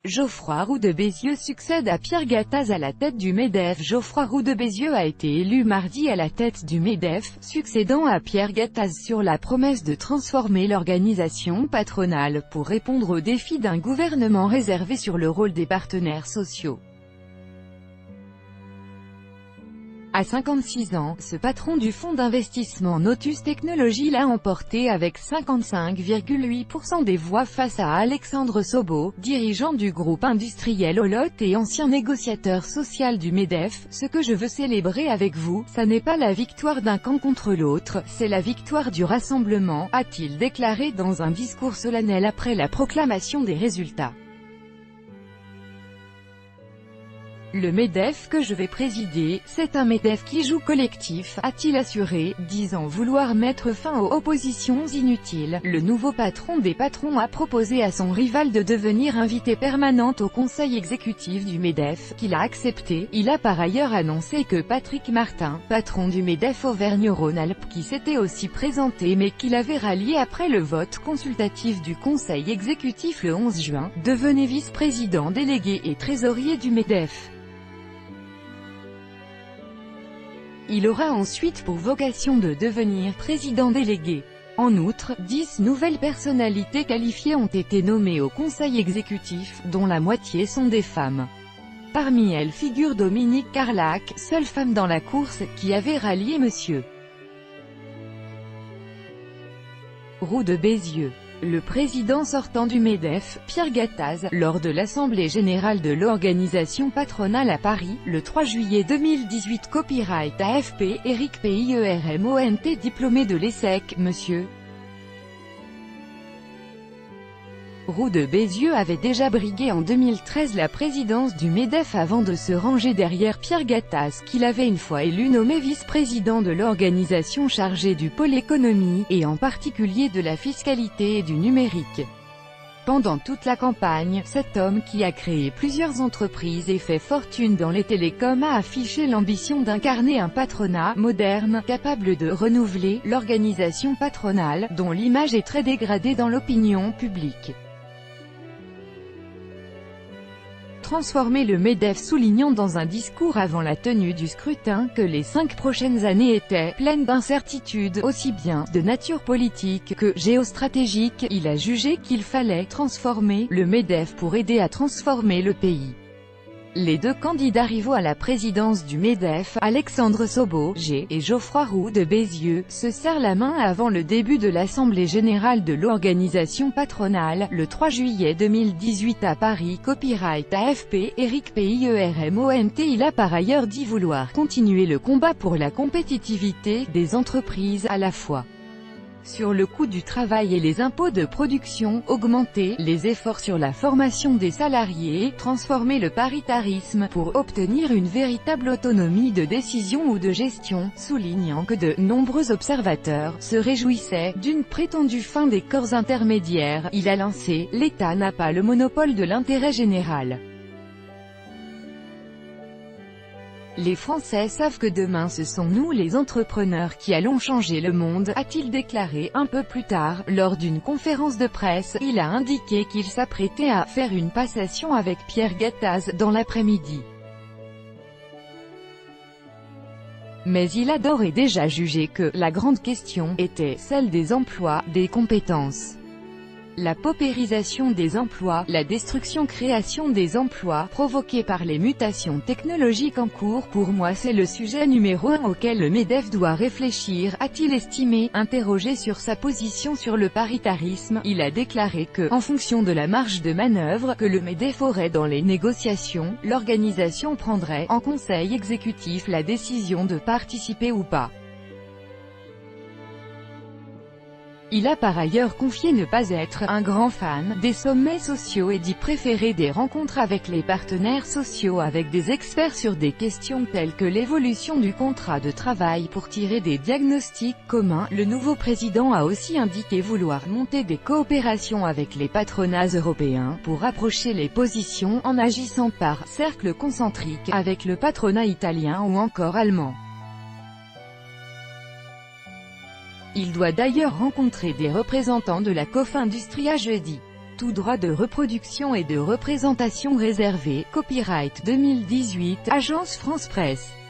Geoffroy Roux de Bézieux succède à Pierre Gattaz à la tête du MEDEF. Geoffroy Roux de Bézieux a été élu mardi à la tête du MEDEF, succédant à Pierre Gattaz sur la promesse de transformer l'organisation patronale pour répondre aux défis d'un gouvernement réservé sur le rôle des partenaires sociaux. À 56 ans, ce patron du fonds d'investissement Notus Technologies l'a emporté avec 55,8% des voix face à Alexandre Sobo, dirigeant du groupe industriel Olot et ancien négociateur social du MEDEF. Ce que je veux célébrer avec vous, ça n'est pas la victoire d'un camp contre l'autre, c'est la victoire du rassemblement, a-t-il déclaré dans un discours solennel après la proclamation des résultats. Le MEDEF que je vais présider, c'est un MEDEF qui joue collectif, a-t-il assuré, disant vouloir mettre fin aux oppositions inutiles. Le nouveau patron des patrons a proposé à son rival de devenir invité permanent au conseil exécutif du MEDEF, qu'il a accepté. Il a par ailleurs annoncé que Patrick Martin, patron du MEDEF Auvergne-Rhône-Alpes qui s'était aussi présenté mais qu'il avait rallié après le vote consultatif du conseil exécutif le 11 juin, devenait vice-président délégué et trésorier du MEDEF. Il aura ensuite pour vocation de devenir président délégué. En outre, 10 nouvelles personnalités qualifiées ont été nommées au conseil exécutif, dont la moitié sont des femmes. Parmi elles figure Dominique Carlac, seule femme dans la course, qui avait rallié M. Roux de Bézieux. Le président sortant du MEDEF, Pierre Gattaz, lors de l'Assemblée générale de l'organisation patronale à Paris, le 3 juillet 2018. Copyright AFP, Éric PIERMONT, diplômé de l'ESSEC, M. Roux de Bézieux avait déjà brigué en 2013 la présidence du MEDEF avant de se ranger derrière Pierre Gattaz qu'il avait une fois élu nommé vice-président de l'organisation chargée du pôle économie, et en particulier de la fiscalité et du numérique. Pendant toute la campagne, cet homme qui a créé plusieurs entreprises et fait fortune dans les télécoms a affiché l'ambition d'incarner un patronat moderne, capable de renouveler l'organisation patronale, dont l'image est très dégradée dans l'opinion publique. Transformer le MEDEF, soulignant dans un discours avant la tenue du scrutin que les 5 prochaines années étaient pleines d'incertitudes, aussi bien de nature politique que géostratégique. Il a jugé qu'il fallait transformer le MEDEF pour aider à transformer le pays. Les deux candidats rivaux à la présidence du MEDEF, Alexandre Sobo, G, et Geoffroy Roux de Bézieux, se serrent la main avant le début de l'Assemblée générale de l'organisation patronale, le 3 juillet 2018 à Paris. Copyright AFP, Éric PIERMONT. Il a par ailleurs dit vouloir continuer le combat pour la compétitivité des entreprises, à la fois sur le coût du travail et les impôts de production, augmenter les efforts sur la formation des salariés, transformer le paritarisme pour obtenir une véritable autonomie de décision ou de gestion, soulignant que de nombreux observateurs se réjouissaient d'une prétendue fin des corps intermédiaires. Il a lancé « L'État n'a pas le monopole de l'intérêt général. Les Français savent que demain ce sont nous les entrepreneurs qui allons changer le monde », a-t-il déclaré. Un peu plus tard, lors d'une conférence de presse, il a indiqué qu'il s'apprêtait à faire une passation avec Pierre Gattaz dans l'après-midi. Mais il a d'ores et déjà jugé que la grande question était celle des emplois, des compétences. La paupérisation des emplois, la destruction-création des emplois, provoquée par les mutations technologiques en cours, pour moi c'est le sujet numéro 1 auquel le MEDEF doit réfléchir, a-t-il estimé. Interrogé sur sa position sur le paritarisme, il a déclaré que, en fonction de la marge de manœuvre que le MEDEF aurait dans les négociations, l'organisation prendrait, en conseil exécutif, la décision de participer ou pas. Il a par ailleurs confié ne pas être un grand fan des sommets sociaux et dit préférer des rencontres avec les partenaires sociaux avec des experts sur des questions telles que l'évolution du contrat de travail pour tirer des diagnostics communs. Le nouveau président a aussi indiqué vouloir monter des coopérations avec les patronats européens pour rapprocher les positions en agissant par cercle concentrique avec le patronat italien ou encore allemand. Il doit d'ailleurs rencontrer des représentants de la Cofindustria jeudi. tout droit de reproduction et de représentation réservé. Copyright 2018, Agence France Presse.